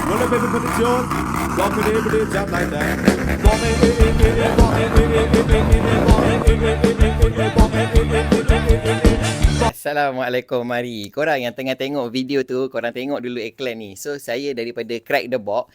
Well, baby, put it on. Walk it in, put it down like that. Assalamualaikum, mari. Korang yang tengah tengok video tu, korang tengok dulu iklan ni. So, saya daripada Crack the Box.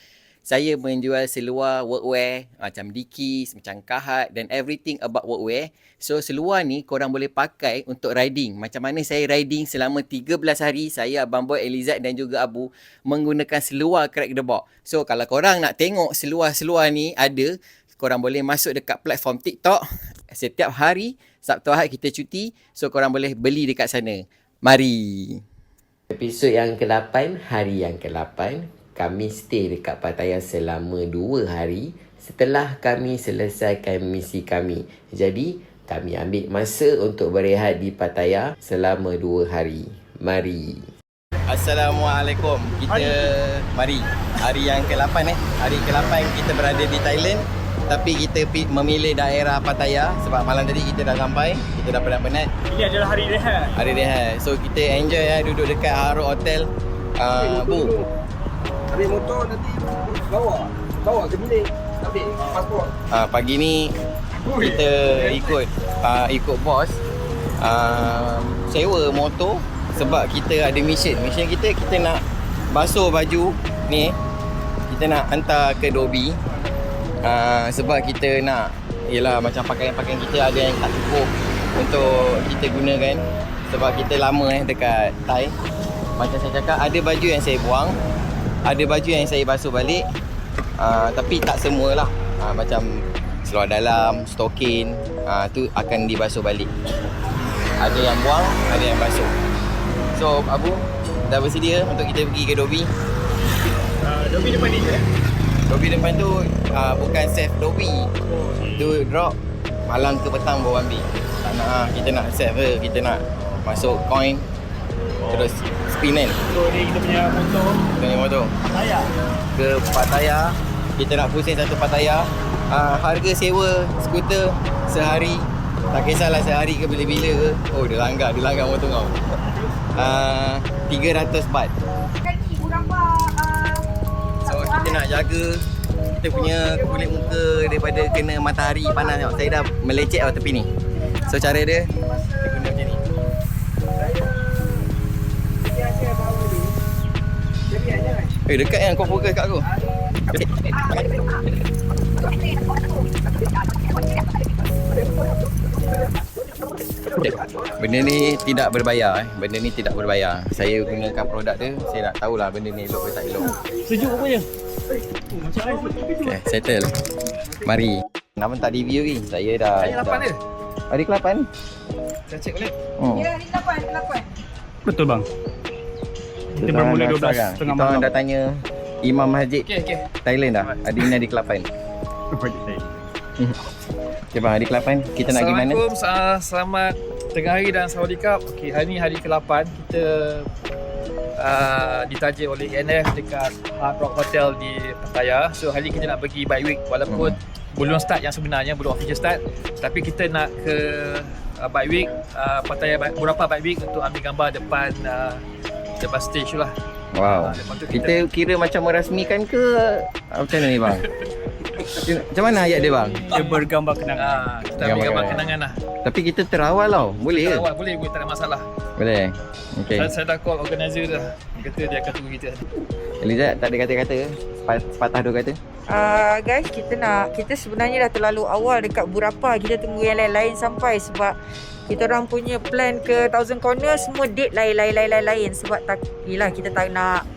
Saya menjual seluar workwear macam Dickies, macam Kahat dan everything about workwear. So, seluar ni korang boleh pakai untuk riding. Macam mana saya riding selama 13 hari, saya, Abang Boy, Elizad dan juga Abu menggunakan seluar Crack the Box. So, kalau korang nak tengok seluar-seluar ni ada, korang boleh masuk dekat platform TikTok. Setiap hari, Sabtu Ahad kita cuti. So, korang boleh beli dekat sana. Mari. Episod yang ke-8, hari yang ke-8, kami stay dekat Pattaya selama 2 hari setelah kami selesaikan misi kami. Jadi, kami ambil masa untuk berehat di Pattaya selama 2 hari. Mari. Assalamualaikum. Mari. Hari yang ke-8 Hari ke-8 kita berada di Thailand. Tapi kita memilih daerah Pattaya sebab malam tadi kita dah sampai. Kita dah penat-penat. Ini adalah hari rehat. Hari rehat. So kita enjoy duduk dekat Haro Hotel. Bu. Ambil motor nanti bawa ke bilik. Ambil pasport. Pagi ni kita ikut bos sewa motor sebab kita ada mission. Mission kita nak basuh baju ni. Kita nak hantar ke Dobi. Sebab kita nak, yelah macam pakaian-pakaian kita ada yang tak cukup untuk kita gunakan. Sebab kita lama dekat Thai. Macam saya cakap, ada baju yang saya buang, ada baju yang saya basuh balik. Tapi tak semualah. Macam seluar dalam, stokin, tu akan dibasuh balik. Ada yang buang, ada yang basuh. So Abu, dah bersedia untuk kita pergi ke Dobi? Dobi depan ni je. Dobi depan tu bukan save Dobi. Tu drop malam ke petang baru ambil. Tak nak, kita nak save ke, kita nak masuk coin. Terus spin kan. So ni kita punya motor. Kita punya motor Pattaya. ke Pattaya. Kita nak pusing satu Pattaya. Harga sewa skuter sehari, tak kisahlah sehari ke bila-bila ke. Oh dia langgar motor kau. 300 baht. So kita nak jaga kita punya kulit muka daripada kena matahari panas tengok. Saya dah melecet tepi ni. So cara dia, kita guna macam ni. Dekat yang kau fokus kat aku. Benda ni tidak berbayar Benda ni tidak berbayar. Saya gunakan produk dia, saya nak tahulah benda ni elok ke tak elok. Sejuk rupanya. Okay, settle. Mari. Nak tak review ni. Saya dah. Hari 8 ke? Hari ke-8. Dah check boleh? Ya, hari 8. Betul bang. Kita baru mula 12 tengah Kita malam. dah tanya Imam Masjid Okey. Thailand dah. Ada ini hari ke-8. Okay bang, hari ke-8 kita nak pergi mana? Assalamualaikum, selamat tengah hari dan sawadikap. Okey, hari ni hari ke-8 kita ditaja oleh NF dekat Hard Rock Hotel di Pattaya. So hari ni kita nak pergi bike week walaupun belum start yang sebenarnya, belum official start. Tapi kita nak ke bike week Pattaya, beberapa bike week untuk ambil gambar depan stage lah. Wow. Lepas tu Kita kira macam merasmikan ke macam mana ni bang? Macam mana ayat dia bang? kita bergambar kenangan. Kita ambil gambar kenangan lah. Tapi kita terawal tau. Boleh ke? Awal boleh, tak ada masalah. Boleh. Okay. Saya dah call organizer dah. Dia kata dia akan tunggu kita. Elizad tak ada kata-kata ke? Sepatah dua kata? Guys, kita sebenarnya dah terlalu awal dekat Burapa. Kita tunggu yang lain-lain sampai sebab kita orang punya plan ke Thousand Corner semua date lain sebab yelah kita tak nak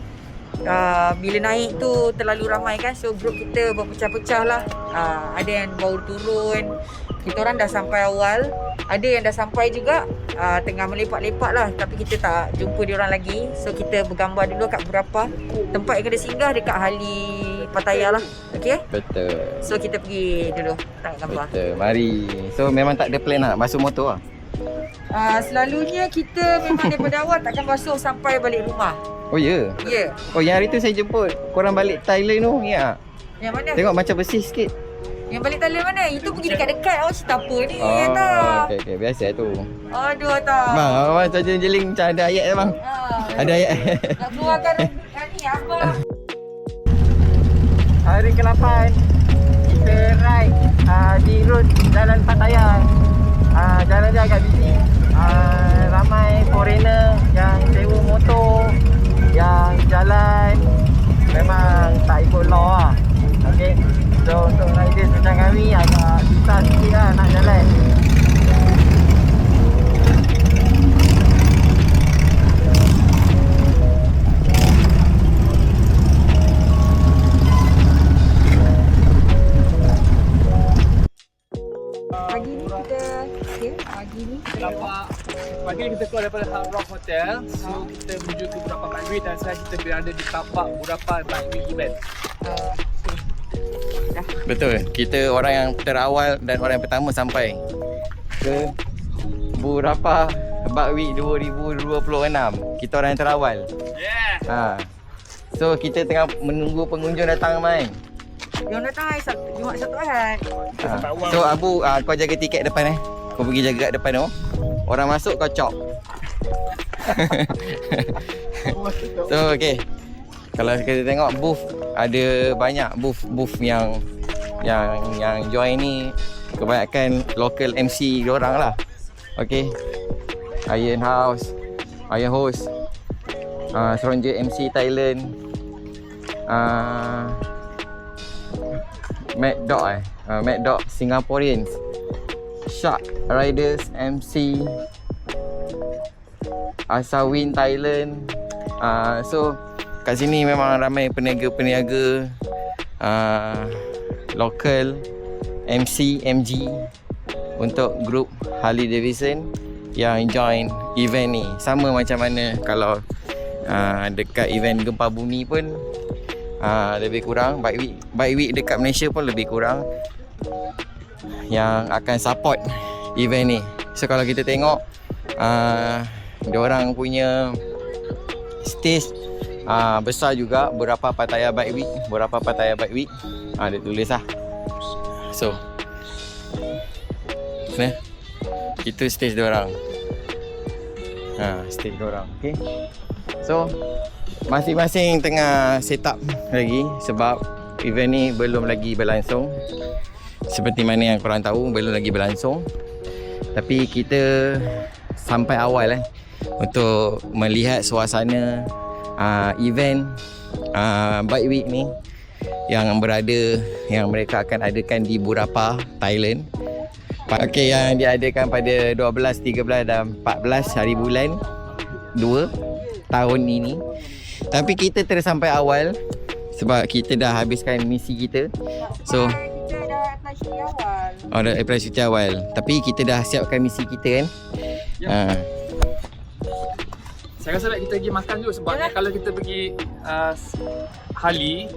bila naik tu terlalu ramai kan. So group kita berpecah-pecah lah. Ada yang baru turun. Kita orang dah sampai awal. Ada yang dah sampai juga tengah melepak-lepak lah. Tapi kita tak jumpa diorang lagi. So kita bergambar dulu kat berapa tempat yang kena singgah dekat Hali Pattaya lah. Okay? Betul. So kita pergi dulu tak gambar. Betul. Mari. So memang tak ada plan nak basuh motor lah? Selalunya kita memang daripada awal takkan basuh sampai balik rumah. Oh ya? Ya. Oh yang hari tu saya jemput korang balik Thailand tu. Ya. Yang mana? Tengok macam bersih sikit. Yang balik Thailand mana? Itu pergi dekat-dekat. Awak cerita apa ni? Oh, tak. okay. Biasa tu. Aduh tak. Bang, awak saja jeling macam ada ayat bang. Ada ayat. Nak keluarkan ni apa? hari ke-8 kita ride di road Jalan Pattaya. Jalan dia agak busy. Ramai foreigner yang sewa motor, yang jalan memang tak ikut law lah. Okay, so untuk riders macam kami agak susah sikit lah nak jalan. Pagi ni kita pagi ni Pagi ni kita keluar daripada Hard Rock Hotel. So kita menuju ke Burapan Bike Week dan sekarang kita berada di tapak Burapan Bike Week event. Betul. Kita orang yang terawal dan orang yang pertama sampai ke Burapah Bike Week 2026. Kita orang yang terawal. Yeah. So kita tengah menunggu pengunjung datang ramai. yang datang hari Sabtu, Jumaat Sabtu Ahad. So Abu, kau jaga tiket depan Kau pergi jaga kat depan tu. Orang masuk kau cop. So okay, kalau kita tengok booth, ada banyak booth yang join ni kebanyakan local MC diorang lah. Okay, Iron Host, Seronja MC Thailand, Mad Dog Singaporeans, Shark Riders MC, Asawin Thailand. So kat sini memang ramai peniaga-peniaga local, MC, MG untuk grup Harley Davidson yang join event ni. Sama macam mana kalau dekat event Gempa Bumi pun lebih kurang Bike Week dekat Malaysia pun lebih kurang yang akan support event ni. So kalau kita tengok diorang punya stage besar juga, Burapah Pattaya Bike Week. Dia tulis lah. So ni itu stage diorang. Stage diorang. Okay. So masing-masing tengah set up lagi sebab event ni belum lagi berlangsung. Seperti mana yang korang tahu, belum lagi berlangsung. Tapi kita sampai awal untuk melihat suasana event Bike Week ni yang mereka akan adakan di Burapah, Thailand. Okay, yang diadakan pada 12, 13 dan 14 hari bulan 2 tahun ini. Tapi kita terus sampai awal sebab kita dah habiskan misi kita. So kita dah apply cuti awal. dah apply cuti awal. Tapi kita dah siapkan misi kita kan. Saya rasa baik kita pergi makan dulu sebab kalau kita pergi Harley,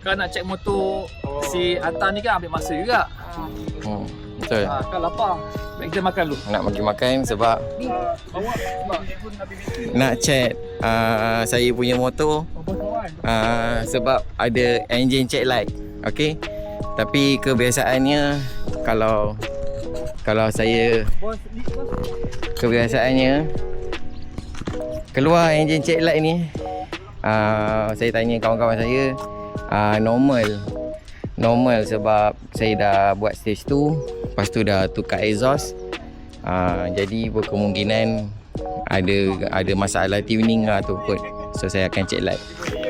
kalau nak check motor si Atta ni kan ambil masa juga. Betul. Kan lapar. Baik kita makan dulu. Nak pergi makan sebab nak check saya punya motor sebab ada engine check light. Okay. Tapi kebiasaannya kalau saya keluar engine check light ni, saya tanya kawan-kawan saya, normal sebab saya dah buat stage 2, lepas tu dah tukar exhaust. Jadi berkemungkinan ada masalah tuning lah tu kot. So saya akan check light.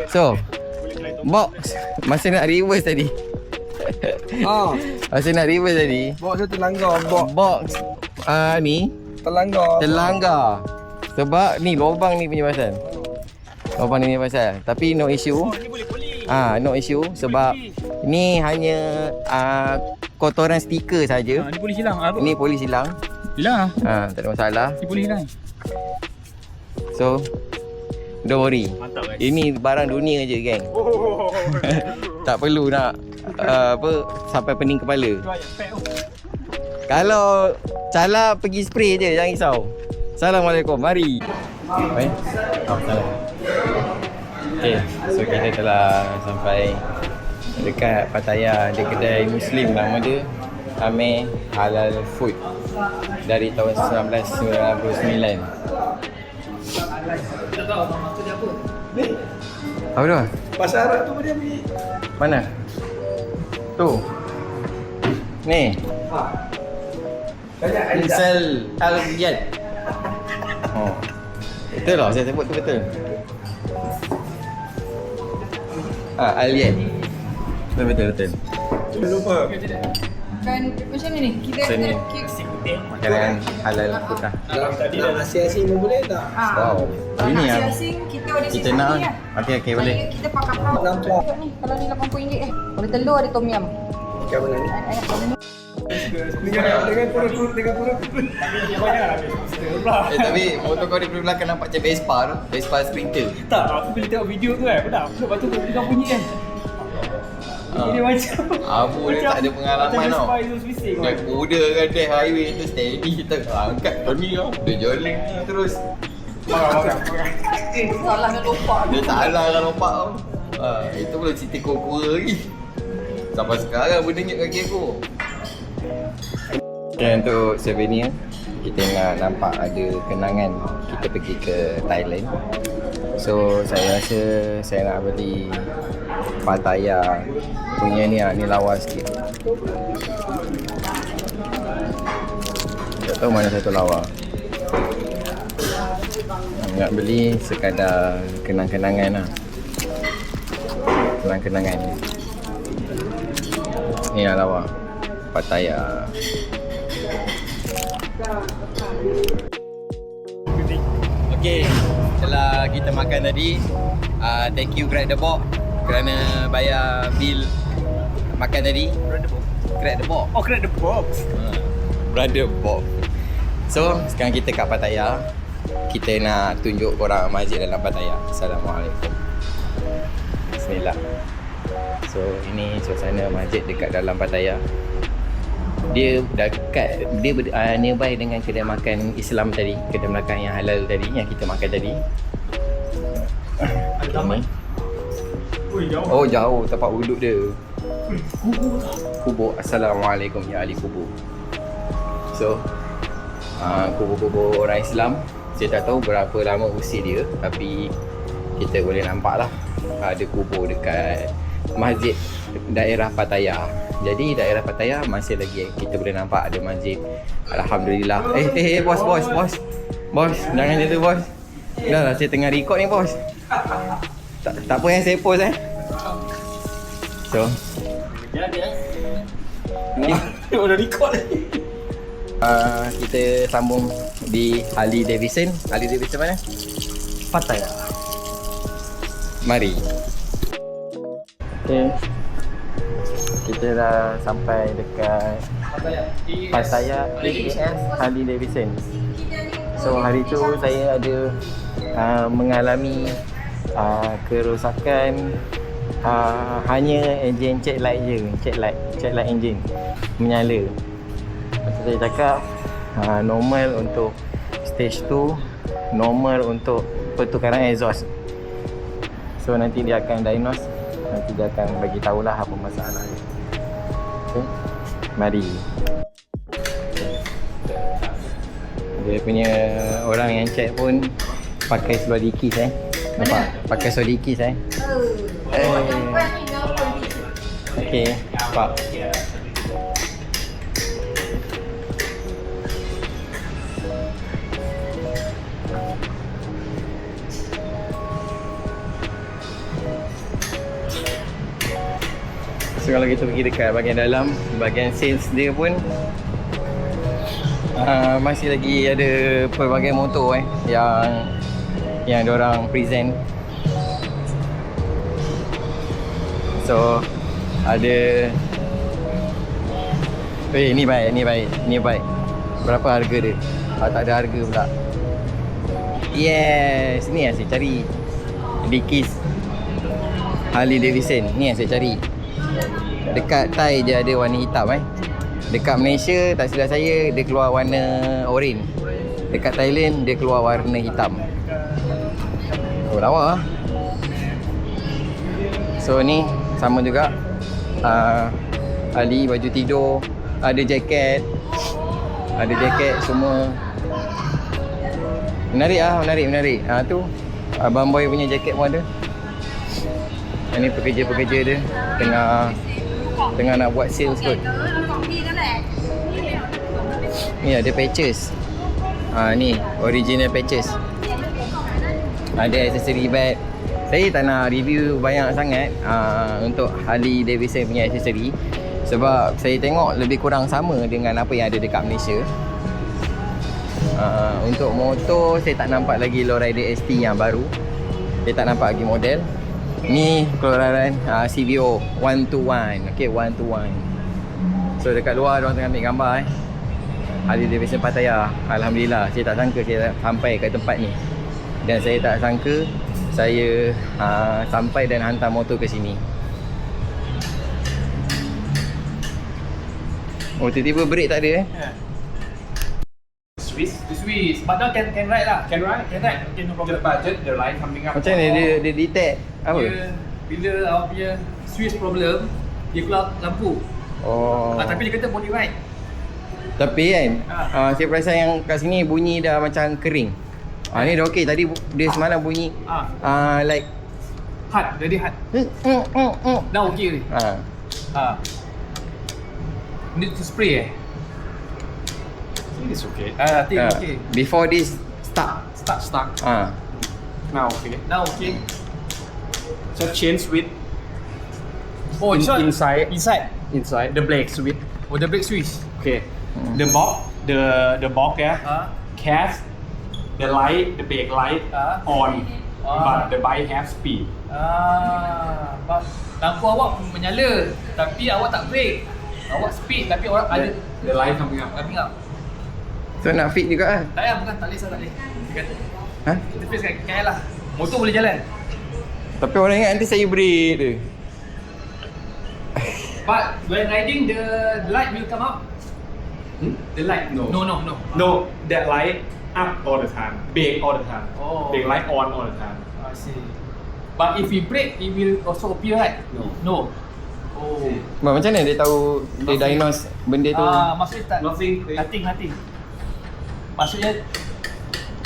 So box masa nak reverse tadi Box saya terlanggar. box ni terlanggar sebab ni lubang ni punya pasal. Tapi no issue. No issue sebab ni hanya kotoran stiker saja. Ni polis hilang. Ni polis hilang. Hilang. Tak ada masalah. Ni polis hilang. So don't worry. Mantap guys. Ini barang dunia je geng. Tak perlu nak sampai pening kepala. Kalau Cala pergi spray je, jangan risau. Assalamualaikum, mari. Okay, so kita telah sampai dekat Pattaya. Ada kedai Muslim nama dia Amir Halal Food dari tahun 1999. Apa tu? Pasar Arab tu dia beli. Mana? Tu. Ni. Banyak ada. Sel Al-Riyad. Oh. Betul lah saya sebut tu betul. Al-Riyad. Betul. Lupa. Kan macam ni kita Seni. Makanan halal putah. Tadi dah nasi asin pun boleh tak? Wow. Ini yang asing kita ada kita nak. Okey boleh. Kita pakai perahu. Nampak. Ni kalau ni RM80 Kalau telur ada tom yum. Macam mana ni? Dengan kurus-kurus. Tapi motor kau di belakang nampak macam Vespa tu. Vespa Sprinter. Tak, aku bila tengok video tu kan, benar. Lepas tu aku dengar bunyi kan. Dia macam Abu dia tak ada pengalaman tau. Macam Vespa bising Dia kuda kan dia highway tu steady kita angkat kau ni tau. Dia joling terus. Salah nak lompat. Dia salah kan lompat tau. Itu belum cerita kura-kura lagi. Sampai sekarang benda ingat kaki aku. Okay, untuk souvenir kita nak nampak ada kenangan kita pergi ke Thailand. So saya rasa saya nak beli Pattaya punya ni lawa sikit. Tak tahu mana satu lawa. Nak beli sekadar kenang-kenangan lah. Kenang-kenangan. Ni lawa Pattaya. Okay, setelah kita makan tadi, thank you Grab the Box kerana bayar bil makan tadi. Grab the Box. Oh, Grab the Box. Brother Bob. So, sekarang kita kat Pattaya. Kita nak tunjuk korang masjid dalam Pattaya. Assalamualaikum. Bismillah. So, ini suasana masjid dekat dalam Pattaya. Dia dekat, dia nearby dengan kedai makan Islam tadi, kedai makan yang halal tadi, yang kita makan tadi. Ada taman. Oh jauh tempat wuduk dia. Kubur. Assalamualaikum ya ahli kubur. So kubur-kubur orang Islam, saya tak tahu berapa lama usia dia, tapi kita boleh nampak lah ada kubur dekat masjid daerah Pattaya. Jadi daerah Pattaya masih lagi kita boleh nampak ada masjid. Alhamdulillah. Bos, jangan macam tu bos. Dah lah, saya tengah record ni bos. Tak apa yang saya post So Udah record lagi. kita sambung di Harley Davidson. Harley Davidson mana? Pattaya. Mari. Okay. Kita dah sampai dekat Pattaya Harley Davidson. So hari tu saya ada mengalami kerosakan hanya enjin check light je, check light engine menyala. Macam saya cakap, normal untuk stage 2, normal untuk pertukaran exhaust. So nanti dia akan diagnose, nanti dia akan bagi tahulah apa masalah dia. Okay, mari. Dia punya orang yang check pun pakai seluar dikis nampak? Pakai seluar dikis Okay, nampak. So kalau kita pergi dekat bahagian dalam, bahagian sales dia pun masih lagi ada pelbagai motor yang diorang present. So ada ni baik. Berapa harga dia? Tak ada harga pula. Yes, ni yang saya cari. Dikis Harley Davidson, ni yang saya cari. Dekat Thai je ada warna hitam Dekat Malaysia tak silap saya dia keluar warna oren. Dekat Thailand dia keluar warna hitam. Oh lawa. So ni sama juga. Ali baju tidur, ada jaket. Ada jaket semua. Menarik. Tu Abang Boy punya jaket pun ada. Ini pekerja-pekerja dia tengah nak buat sales kot. Ni ada patches. Ni original patches. Ada aksesori bag. Saya tak nak review banyak sangat untuk Harley Davidson punya aksesori, sebab saya tengok lebih kurang sama dengan apa yang ada dekat Malaysia. Untuk motor saya tak nampak lagi Lowrider ST yang baru. Saya tak nampak lagi model. Ni keluaran CVO 121. Okay, 121. So dekat luar diorang tengah ambil gambar Harley Davidson Pattaya. Alhamdulillah, saya tak sangka saya sampai kat tempat ni. Dan saya tak sangka saya sampai dan hantar motor ke sini. Oh, tiba-tiba brake tak ada Swiss. But now can ride lah. Can ride. Okay, no problem. The budget, the line coming up. Macam mana dia detect apa? Bila awak punya Swiss problem, dia keluar lampu. Oh. Tapi dia kata boleh ride. Tapi kan saya perasan yang kat sini bunyi dah macam kering. Ni dah okey. Tadi dia semalam bunyi like Hard, very hard. Dah okey ni. Need to spray I think it's okay. I think okay. Before this stuck. Now okay. Now okay. So change switch Oh, it's not inside the brake switch. Oh, the brake switch. Okay. The box, the box cast the light, the brake light on, but the bike have speed. Lampu awak menyala, tapi awak tak brake. Awak speed, tapi awak ada The light coming up. So nak fit juga lah. Tak payah, bukan, tak boleh, tak boleh. Ha? Kita face kat KL lah. Motor boleh jalan. Tapi orang ingat nanti saya brake dia. But when riding, the light will come up. The light no. No. That light up all the time. Brake all the time. Oh. Brake light on all the time. I see. But if we brake, it will also appear, right? No. Oh. Macam mana dia tahu dia diagnose benda tu? Maksudnya tak. Nothing. Maksudnya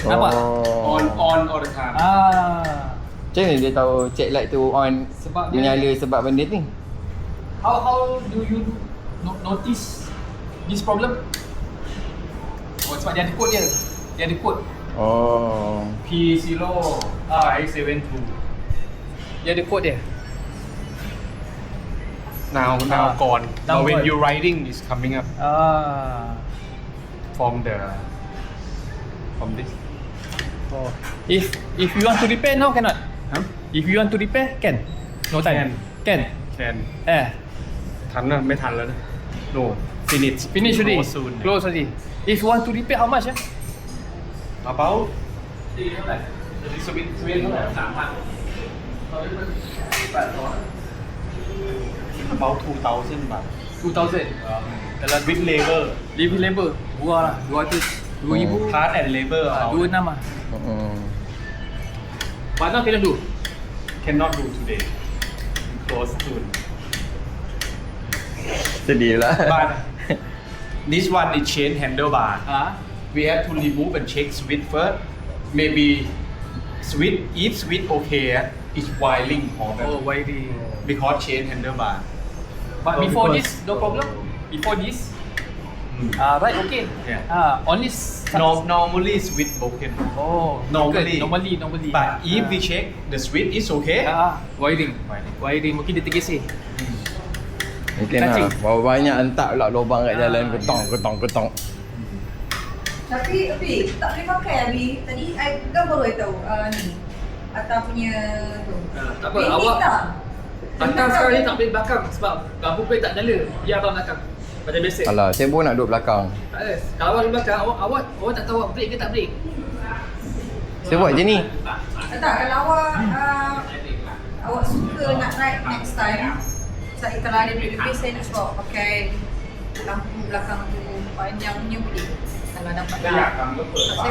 Nampak? On all the time. Macam mana dia tahu check light tu on, Sebab dia nyala sebab benda ni? How do you notice this problem? Oh, sebab dia ada kod dia. Dia ada kod. Oh. P0572. Dia ada kod dia. Now gone. Now But when gone. you riding, it's coming up from this. Oh. If you want to repair now, cannot. If you want to repair, can. No time. Can.ทันนะไม่ทันแล้วนะ No finish already. Close soon. Close already. If you want to repair, how much? About สวิตเท่าไหร่ about 2,000 baht 2,000. Dalam with labor Living labor murah lah, 200,000. part and labor 26 lah. But now cannot do. cannot do today close soon Sedih lah. but this one is change handlebar Ah, we have to remove and check switch first maybe switch if switch okay it's wiring problem oh wiring. because change handlebar But before this, no problem. Before this, right, okay. Yeah. Only normally switch broken Oh, Normally. Normally. but if we check the switch is okay Wiring mungkin dia tergesek. Mungkin lah. Berapa banyak hentak pula lubang kat jalan. Ketong. Tapi Abi, tak boleh pakai Abi. Tadi I kan baru I tahu ni Atta punya tu. Tak apa, Basic awak tak? belakang sekarang ni tak boleh belakang sebab lampu brake tak nyala. Biar abang belakang. Macam biasa. Alah, saya pun nak duduk belakang. Tak ada. Kalau awak di belakang, awak tak tahu awak brake ke tak brake. Saya buat je ni. Tak, kalau awak suka nak ride next time, saya kalau ada duit lebih saya nak suruh pakai lampu belakang tu panjang punya boleh. Kalau dapat saya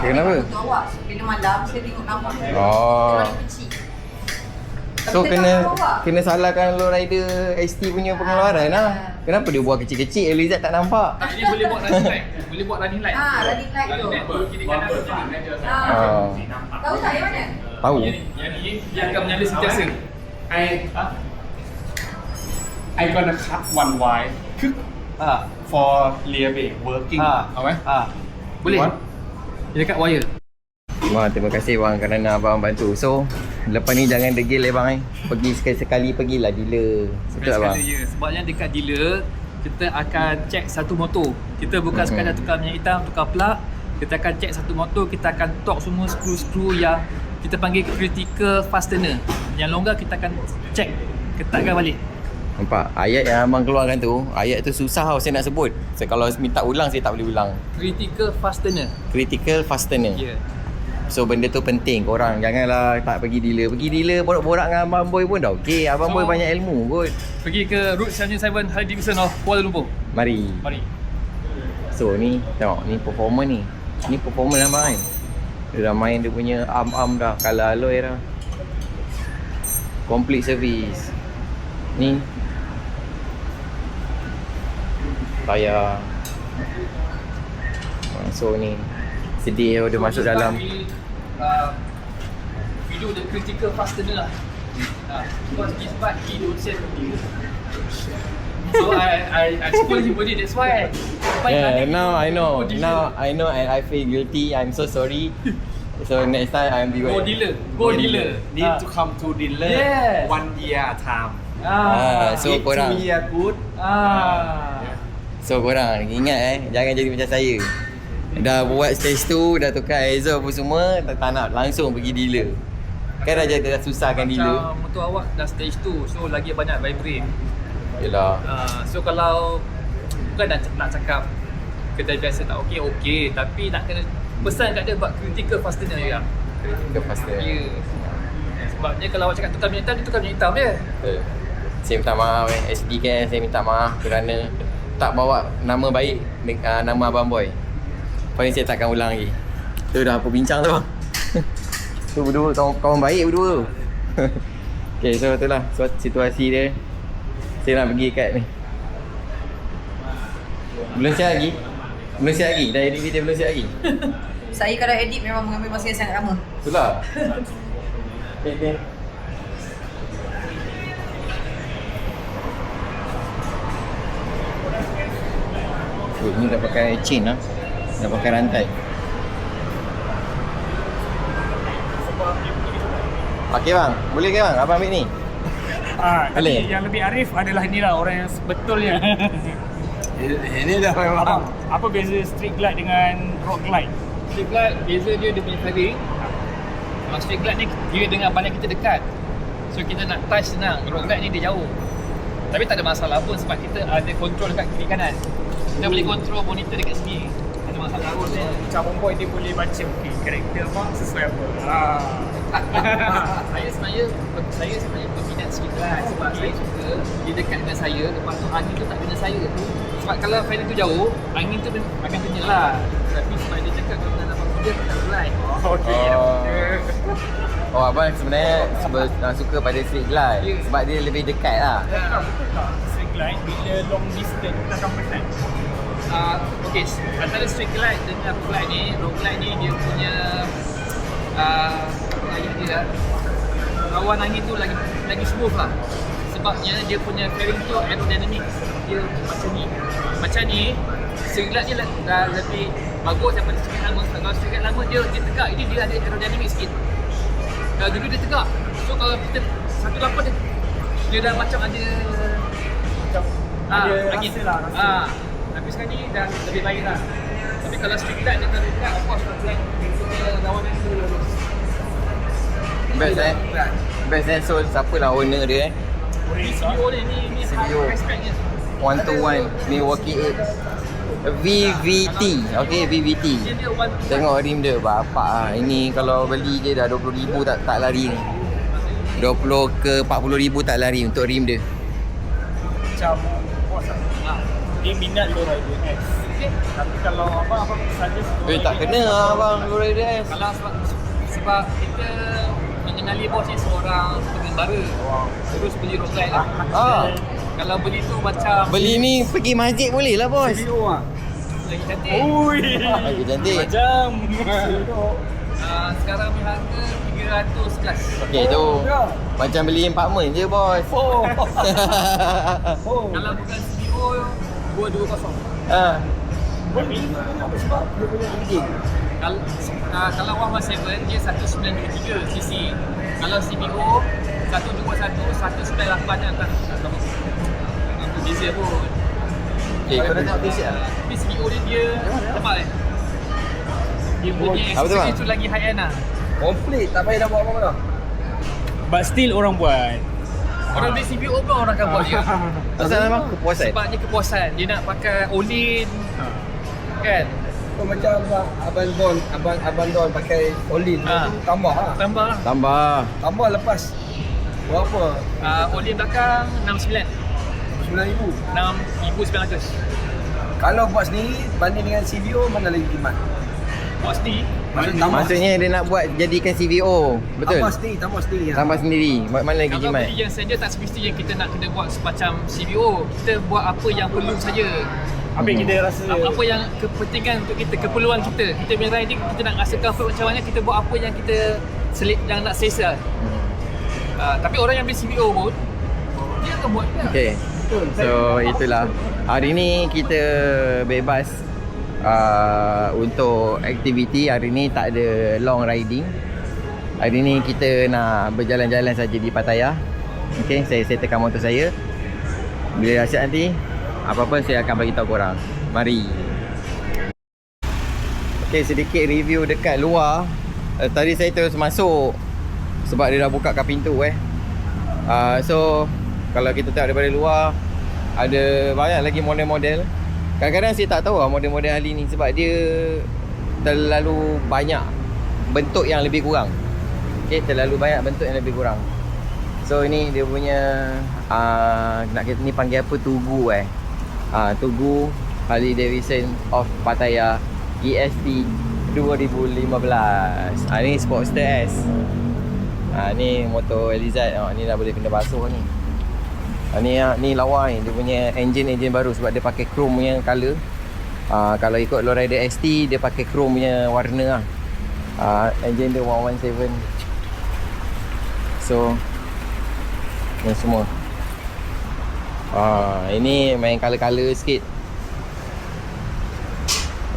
Kenapa? untuk awak. So, bila malam saya tengok lampu. Oh. Kalau dia kecil. So kena salahkan Lowrider ST punya pengeluaran lah. Kenapa dia buat kecil-kecil, Elizad tak nampak? Tak, ini boleh buat running light. Boleh buat running light. Running light tu. Kiri kanan running light. Tahu tak yang mana? Tahu. Yang ni dia akan menyala sentiasa. I gonna cut one wire for rear brake working เอาไหม Boleh. You want? Dia dekat wire. Bang, terima kasih bang kerana abang bantu. So, lepas ni jangan degil bang Pergi sekali-sekali pergilah dealer. Betul tak bang? Ya. Sebabnya dekat dealer kita akan check satu motor. Kita bukan sekadar tukar minyak hitam, tukar plug. Kita akan check satu motor, kita akan torque semua skru-skru yang kita panggil critical fastener. Yang longgar kita akan check, ketatkan balik. Nampak? Ayat yang abang keluarkan tu, ayat tu susah tau saya nak sebut. Kalau minta ulang, saya tak boleh ulang. Critical fastener. Critical fastener. Ya. So benda tu penting korang. Janganlah tak pergi dealer. Pergi dealer borak-borak dengan Abang Boy pun dah okey. Abang Boy banyak ilmu kot. Pergi ke Route 77 Harley Davidson of Kuala Lumpur. Mari. So ni tengok ni performer ni. Ni performer abang kan. Dia dah main dia punya arm dah. Color alloy dah. Complete service. Ni tayar. So ni sedih dia masuk dalam. Video the critical fastener lah. Because this part he don't sell dealer. So I spoil him body, that's why. Yeah, now I know. Now I know and I feel guilty. I'm so sorry. So next time I'm be Go dealer. Go dealer. Need to come to dealer Yes. 1 year time. So If korang 2 year good. So korang ingat jangan jadi macam saya. Dah buat stage tu, dah tukar exhaust apa semua, tak nak langsung pergi dealer. Kan dah susahkan dealer. Macam motor awak dah stage 2, so lagi banyak vibrate. Yelah. So kalau bukan nak cakap kedai biasa tak okey, tapi nak kena pesan kat dia buat critical fastener juga. Critical fastener. Ya. Sebabnya kalau awak cakap tukar minyak hitam, dia tukar minyak hitam je. Saya minta maaf SD kan, saya minta maaf kerana tak bawa nama baik nama Abang Boy. Paling saya takkan ulang lagi. Tu dah apa bincang tu bang. Tu berdua kawan baik berdua. Okay, so itulah situasi dia. Saya nak pergi kat ni. Belum siap lagi? Dah edit video belum siap lagi? Saya kalau edit memang mengambil masa yang sangat lama. Itulah. Okay. Ni dah pakai chain lah. Dah pakai rantai. Okey bang, boleh ke bang? Abang ambil ni. Tapi yang lebih arif adalah ni lah orang yang sebetulnya. Ini dah memang. Apa beza street glide dengan road glide? Street glide, beza dia punya fairing. Street glide ni dia dengan badan kita dekat. So kita nak touch senang. Road glide ni dia jauh. Tapi tak ada masalah pun sebab kita ada control dekat kiri kanan. Kita boleh control monitor dekat sini. Ada masalah pun dia. Macam Boy dia boleh baca karakter apa sesuai apa. Saya sebenarnya peminat street glide sebab saya suka dia dekat dengan saya, lepas tu angin tu tak kena saya. Sebab kalau fairing tu jauh, angin tu akan kena lah. Tapi sebab dia cakap kalau dalam dia tak glide. Oh abang sebenarnya suka pada street glide sebab dia lebih dekat lah. Betul tak? Street glide bila long distance kita akan penat. Okay, antara street glide dengan road glide ni, dia punya ayat dia lawan angin tu lagi smooth lah. Sebabnya dia punya fairing tu aerodynamic. Dia macam ni street glide dia dah lebih bagus daripada street glide lama. Kalau street glide lama dia tegak, ini dia ada aerodynamic sikit. Kalau dulu dia tegak, so kalau kita 1.8 dia dah macam ada angin rasa lah. Tapi sekarang ni dah lebih baik lah. Tapi kalau street glide dia tak dekat, of course road glide kita lawan yang tu. Best so siapalah owner dia Ni CBO dia, ni CBO. high spec dia. 121 Milwaukee 8 VVT. Okay, VVT. Dia 121. Tengok rim dia bapak ah. Ini kalau beli je dah 20,000 tak lari ni. 20 ke 40,000 tak lari untuk rim dia. Macam bos dia minat low rider S. Tapi kalau abang suggest Tak kena lah abang low rider S. Kalau sebab kita mengenali bos ni seorang pengembara. Terus beli road glide lah. Kalau beli tu macam Beli ni pergi masjid boleh lah bos. lagi cantik. Ui. Lagi cantik. Macam Sekarang punya harga 300 plus. Okey tu macam beli apartment je bos. Kalau bukan CBO 220. Ah. Kalau 117 dia 1923 cc. Kalau CBO 121 198 yang akan beza pun. Okey, kau dah tengok t-shirt ah? Tapi CBO dia tebal dia punya Apa tu, bang? accessories tu lagi high end lah. Komplit, tak payah nak buat apa-apa dah. But still orang buat. Orang beli CBO pun orang akan buat dia. Asal memang kepuasan. Sebabnya kepuasan. Dia nak pakai Olin kan. Kau macam Abang Don pakai Olin tambah lah. Tambah lah. Tambah. Lepas berapa? Olin belakang 69 9,000. 6,900. Kalau buat sendiri banding dengan CVO mana lagi jimat? Buat sendiri. Maksudnya dia nak buat jadikan CVO. Betul? Tambah sendiri. Tambah sendiri. Mana lagi Kalau jimat? beli yang saja tak semestinya kita nak kena buat semacam CVO. Kita buat apa yang perlu saja. Apa yang kita rasa Apa yang kepentingan untuk kita, keperluan kita. Kita punya riding kita nak rasa comfort macam mana, kita buat apa yang kita yang nak selesa. Tapi orang yang beli CVO pun dia akan buat dia. Okay. So itulah. Hari ni kita bebas untuk aktiviti. Hari ni tak ada long riding. Hari ni kita nak berjalan-jalan saja di Pattaya. Okay, saya settlekan motor saya. Bila dah siap nanti, apa-apa saya akan bagi tahu korang. Mari. Okay, sedikit review dekat luar. Tadi saya terus masuk sebab dia dah bukakan pintu so kalau kita tengok daripada luar, ada banyak lagi model-model. Kadang-kadang saya tak tahu model-model hari ni sebab dia terlalu banyak bentuk yang lebih kurang. Okay, terlalu banyak bentuk yang lebih kurang. So ini dia punya nak kata ni panggil apa, Tugu Tugu Harley Davidson of Pattaya EST 2015. Ni Sportster S. Ni motor Elizad. Ni dah boleh kena basuh ni. Ni lawa ni. Dia punya engine baru sebab dia pakai chrome punya colour. Kalau ikut Lowrider ST dia pakai chrome punya warna lah. Engine dia 117. So ni semua. Ini main colour-colour sikit.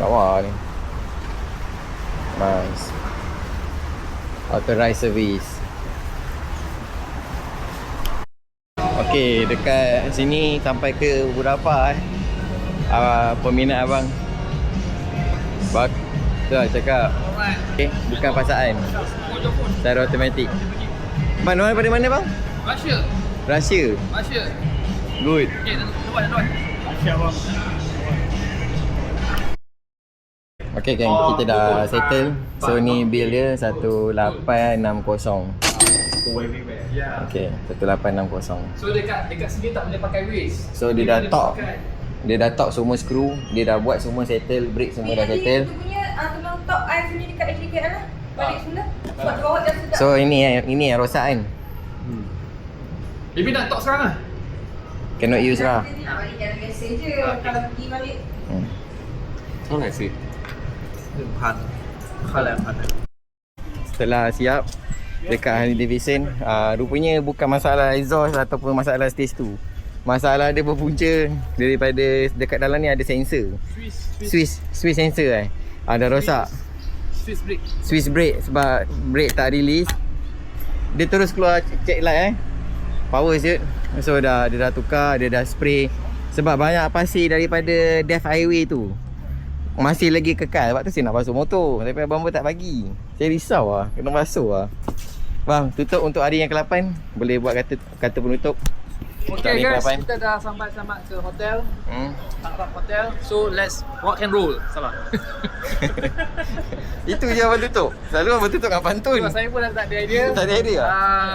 Lawa ni. Nice. Authorized service. Okey, dekat sini sampai ke berapa peminat abang. Betul lah cakap. Okey, bukan pasaan. Secara automatik. Bang, orang daripada mana bang? Russia. Good. Okey, luar. Okey gang, kita dah settle. So ni bill dia 1860. Okey, 1860. So dekat sini tak boleh pakai waist. So dia dah top semua skru, dia dah buat semua settle, brake semua dah settle. Itu punya tolong top air sini dekat HDK lah. Balik semula. Buat bawa dah sedap. So ini yang rosak kan. Baby nak top sekarang lah. Cannot use lah. Dia nak balik jalan biasa je. Kalau pergi balik. Setelah siap dekat Harley Davidson, rupanya bukan masalah exhaust ataupun masalah stage 2. Masalah dia berpunca daripada dekat dalam ni ada sensor. Swiss sensor ada rosak. Swiss brake sebab brake tak release. Dia terus keluar check light power shoot. So dia dah tukar, dia dah spray. Sebab banyak pasir daripada Death Highway tu masih lagi kekal. Sebab tu saya nak basuh motor, tapi abang pun tak bagi. Saya risau kena basuh Bang, tutup untuk hari yang ke-8. Boleh buat kata penutup. Okay guys, kita dah sampai ke hotel. Arab Hotel. So let's rock and roll. Salah. Itu je abang tutup. Selalu abang tutup dengan pantun. Saya pun dah tak ada idea. Tak ada idea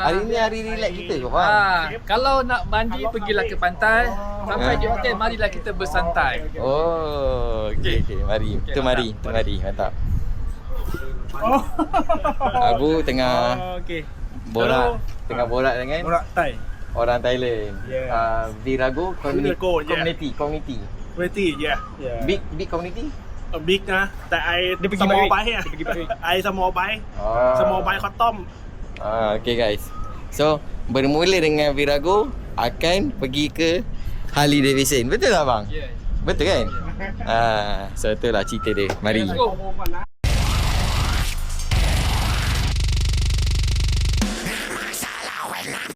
hari ni hari relax kita kau faham. Kalau nak mandi pergilah ke pantai. Sampai di hotel marilah kita bersantai. Okey, mari. Kita mari. Mantap. Abu tengah borak dengan Thai. orang Thailand. Virago community. Yeah. Big community. Big นะ แต่ไอ dia pergi สมอล balik. ไบค์ไอสมอลไบค์สมอลไบค์เขาต้อม Okay guys. So bermula dengan Virago akan pergi ke Harley Davidson. Betul tak bang? Yeah. Betul kan? So itulah cerita dia. Mari. Let's go.